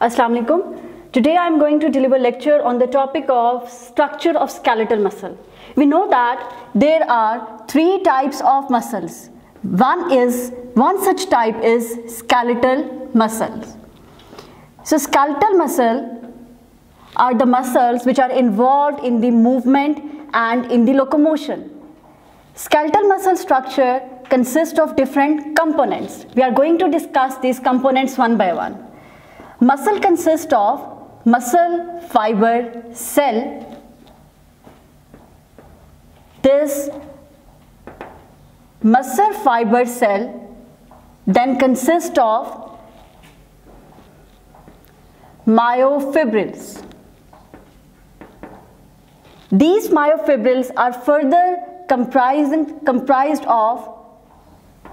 Assalamu alaikum. Today I am going to deliver a lecture on the topic of structure of skeletal muscle. We know that there are three types of muscles. One such type is skeletal muscles. So skeletal muscle are the muscles which are involved in the movement and in the locomotion. Skeletal muscle structure consists of different components. We are going to discuss these components one by one. Muscle consists of muscle fiber cell. This muscle fiber cell then consists of myofibrils. These myofibrils are further comprised of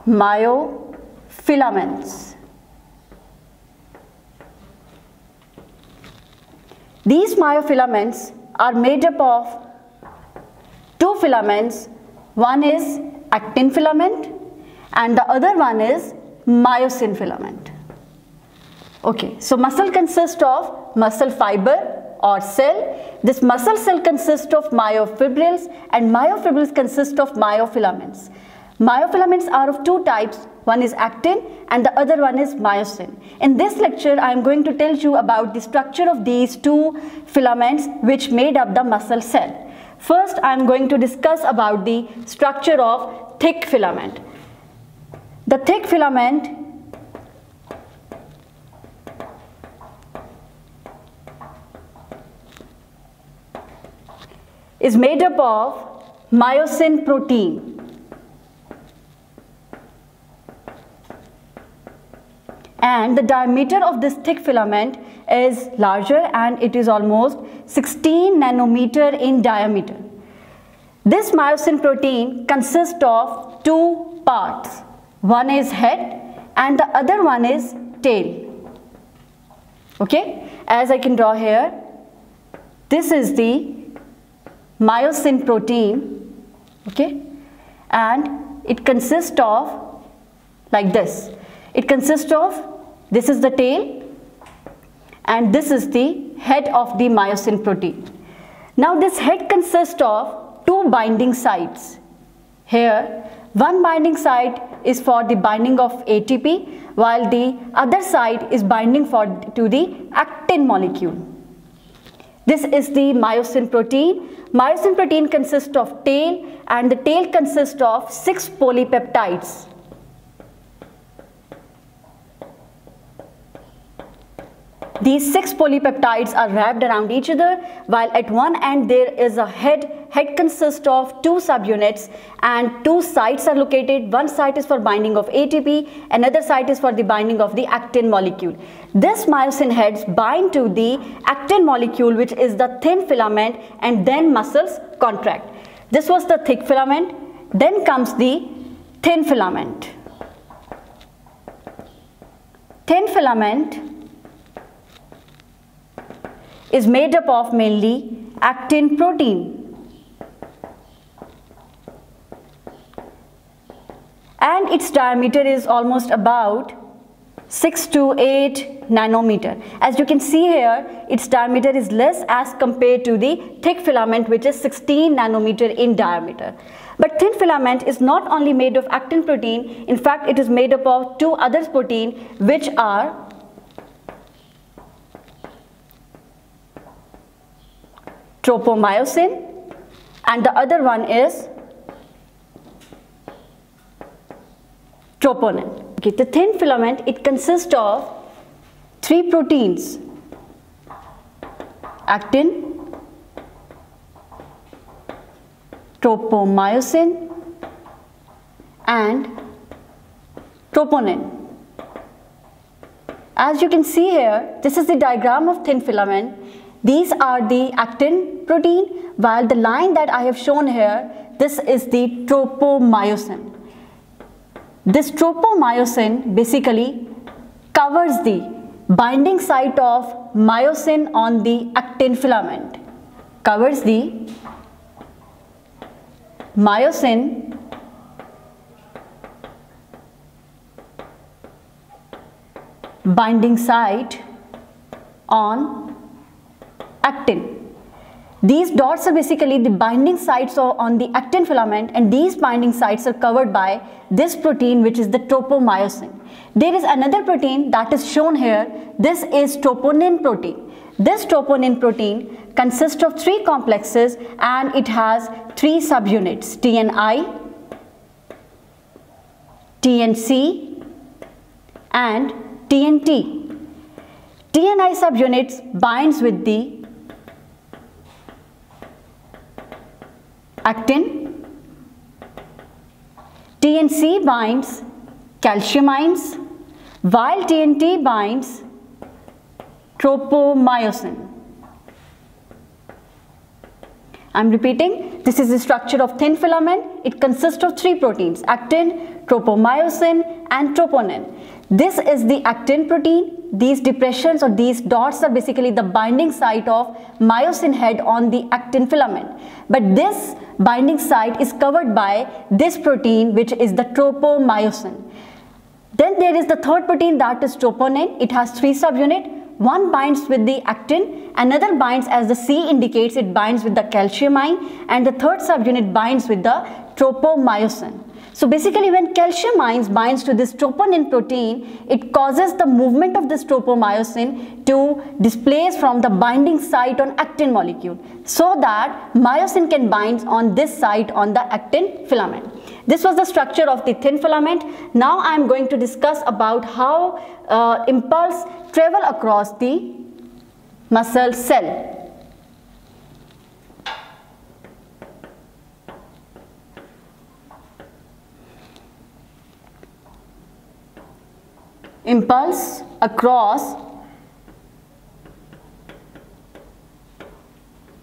myofilaments. These myofilaments are made up of two filaments. One is actin filament and the other one is myosin filament. Okay, so muscle consists of muscle fiber or cell. This muscle cell consists of myofibrils and myofibrils consist of myofilaments. Myofilaments are of two types. One is actin and the other one is myosin. In this lecture, I am going to tell you about the structure of these two filaments which made up the muscle cell. First, I am going to discuss about the structure of thick filament. The thick filament is made up of myosin protein. And the diameter of this thick filament is larger and it is almost 16 nanometer in diameter. This myosin protein consists of two parts. One is head and the other one is tail. Okay, as I can draw here, this is the myosin protein, okay, and it consists of like this. It consists of, this is the tail and this is the head of the myosin protein. Now this head consists of two binding sites. Here one binding site is for the binding of ATP while the other side is binding to the actin molecule. This is the myosin protein. Myosin protein consists of tail and the tail consists of 6 polypeptides. These 6 polypeptides are wrapped around each other, while at one end there is a head. Head consists of 2 subunits and 2 sites are located. One site is for binding of ATP, another site is for the binding of the actin molecule. This myosin heads bind to the actin molecule, which is the thin filament, and then muscles contract. This was the thick filament. Then comes the thin filament. Thin filament is made up of mainly actin protein. And its diameter is almost about 6 to 8 nanometer. As you can see here, its diameter is less as compared to the thick filament, which is 16 nanometer in diameter. But thin filament is not only made of actin protein, in fact it is made up of 2 other protein which are tropomyosin and the other one is troponin. Okay, the thin filament, it consists of 3 proteins: actin, tropomyosin and troponin. As you can see here, this is the diagram of thin filament. These are the actin protein, while the line that I have shown here, this is the tropomyosin. This tropomyosin basically covers the binding site of myosin on the actin filament, covers the myosin binding site on actin. These dots are basically the binding sites on the actin filament, and these binding sites are covered by this protein, which is the tropomyosin. There is another protein that is shown here. This is troponin protein. This troponin protein consists of 3 complexes and it has 3 subunits: TNI, TNC and TNT. TNI subunits binds with the actin, TNC binds calcium ions, while TNT binds tropomyosin. I'm repeating, this is the structure of thin filament. It consists of 3 proteins: actin, tropomyosin and troponin. This is the actin protein. These depressions or these dots are basically the binding site of myosin head on the actin filament. But this binding site is covered by this protein, which is the tropomyosin. Then there is the third protein, that is troponin. It has 3 subunits. One binds with the actin, another binds, as the C indicates, it binds with the calcium ion, and the third subunit binds with the tropomyosin. So basically, when calcium ions binds to this troponin protein, it causes the movement of this tropomyosin to displace from the binding site on actin molecule, so that myosin can bind on this site on the actin filament. This was the structure of the thin filament. Now I am going to discuss about how impulse travel across the muscle cell. Impulse across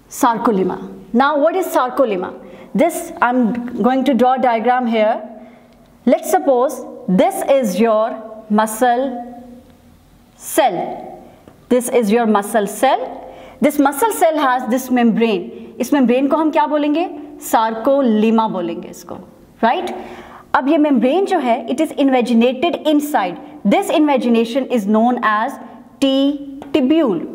sarcolemma. Now what is sarcolemma? This, I'm going to draw a diagram here. Let's suppose this is your muscle cell. This is your muscle cell. This muscle cell has this membrane. इस membrane को हम क्या बोलेंगे? Sarcolemma बोलेंगे इसको, right? अब ये membrane जो है, it is invaginated inside. This invagination is known as T-tubule.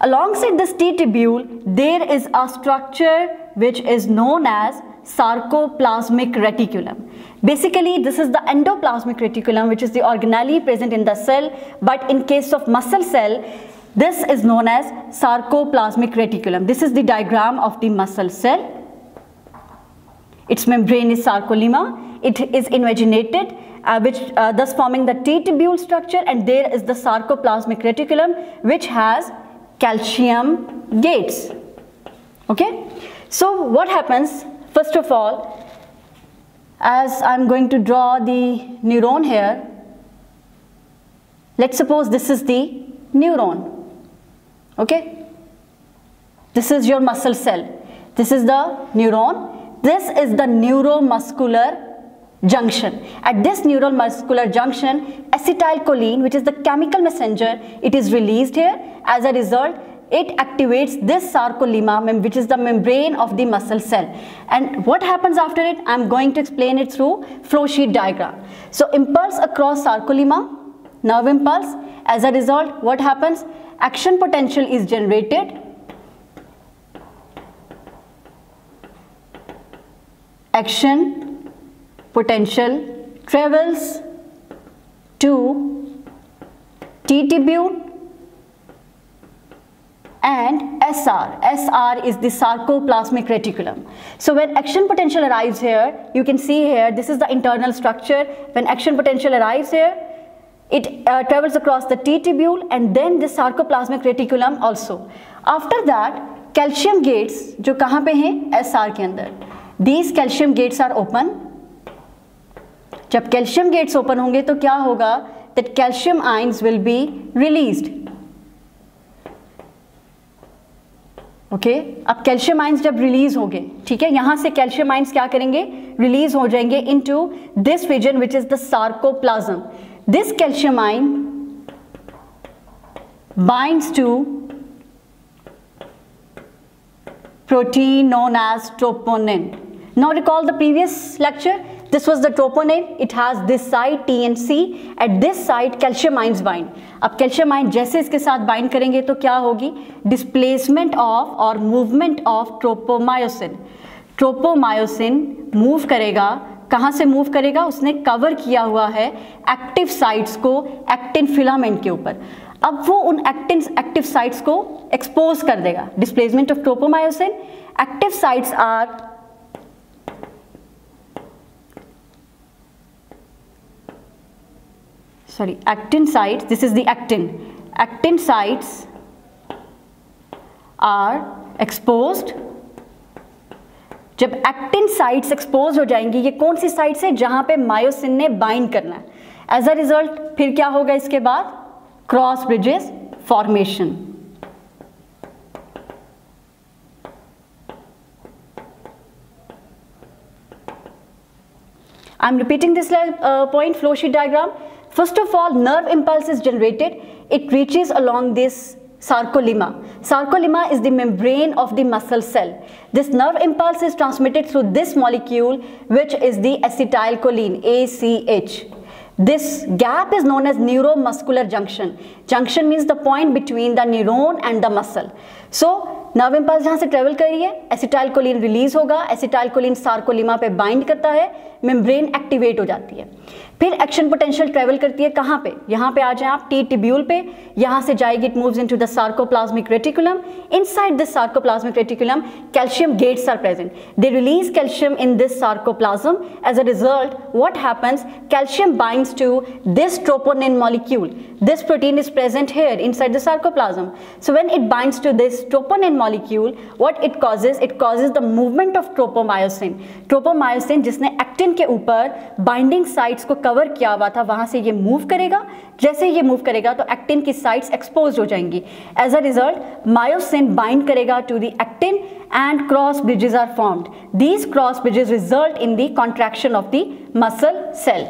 Alongside this T-tubule, there is a structure which is known as sarcoplasmic reticulum. Basically, this is the endoplasmic reticulum, which is the organelle present in the cell, but in case of muscle cell, this is known as sarcoplasmic reticulum. This is the diagram of the muscle cell. Its membrane is sarcolemma. It is invaginated, thus forming the T-tubule structure, and there is the sarcoplasmic reticulum, which has calcium gates. Okay, so what happens? First of all, as I'm going to draw the neuron here, let's suppose this is the neuron. Okay, this is your muscle cell. This is the neuron. This is the neuromuscular junction. At this neuromuscular junction, acetylcholine, which is the chemical messenger, it is released here. As a result, it activates this sarcolemma, which is the membrane of the muscle cell. And what happens after it? I'm going to explain it through flow sheet diagram. So impulse across sarcolemma, nerve impulse. As a result, what happens? Action potential is generated. Action potential travels to T-tubule and SR. SR is the sarcoplasmic reticulum. So when action potential arrives here, you can see here, this is the internal structure. When action potential arrives here, it travels across the T-tubule and then the sarcoplasmic reticulum also. After that, calcium gates, जो कहाँ पे हैं? SR के अंदर. These calcium gates are open. जब calcium gates open होंगे तो क्या होगा? That calcium ions will be released. Okay? अब calcium ions जब release होंगे, ठीक है? यहाँ से calcium ions क्या करेंगे? Release हो जाएंगे into this region, which is the sarcoplasm. This calcium ion binds to protein known as troponin. Now recall the previous lecture. This was the troponin. It has this side T and C. At this side calcium ions bind. अब calcium ion जैसे इसके साथ bind करेंगे तो क्या होगी? Displacement of और movement of tropomyosin. Tropomyosin move करेगा, कहाँ से मूव करेगा? उसने कवर किया हुआ है एक्टिव साइट्स को एक्टिन फिलामेंट के ऊपर. अब वो उन एक्टिव साइट्स को एक्सपोज कर देगा. Displacement of tropomyosin. Active sites are actin sites, this is the actin sites are exposed. जब एक्टिन साइट्स एक्सपोज हो जाएंगी, ये कौन सी साइट्स है? जहां पे मायोसिन ने बाइंड करना है. एज अ रिजल्ट फिर क्या होगा इसके बाद? Cross bridges formation. I am repeating this point, flow sheet diagram. First of all, nerve impulse is generated. It reaches along this sarcolemma. Sarcolemma is the membrane of the muscle cell. This nerve impulse is transmitted through this molecule, which is the acetylcholine, ACH. This gap is known as neuromuscular junction. Junction means the point between the neuron and the muscle. So nerve impulse जहाँ से travel कर रही है, acetylcholine release होगा, acetylcholine sarcolemma पे bind करता है, membrane activate हो जाती है. फिर एक्शन पोटेंशियल ट्रेवल करती है कहाँ पे? यहाँ पे आ जाए आप टी टिब्यूल पे. यहाँ से जाएगी, it moves into the sarcoplasmic reticulum. Inside this sarcoplasmic reticulum calcium gates are present. They release calcium in this sarcoplasm. As a result what happens? Calcium binds to this troponin molecule. This protein is present here inside the sarcoplasm. So when it binds to this troponin molecule, what it causes? It causes the movement of tropomyosin. Tropomyosin जिसने actin के ऊपर binding sites को cover किया हुआ था, वहां से ये मूव करेगा. जैसे ये मूव करेगा तो एक्टिन की साइट्स एक्सपोज हो जाएंगी. As a result myosin bind करेगा to the actin and cross bridges are formed. These cross bridges result in the contraction of the muscle cell.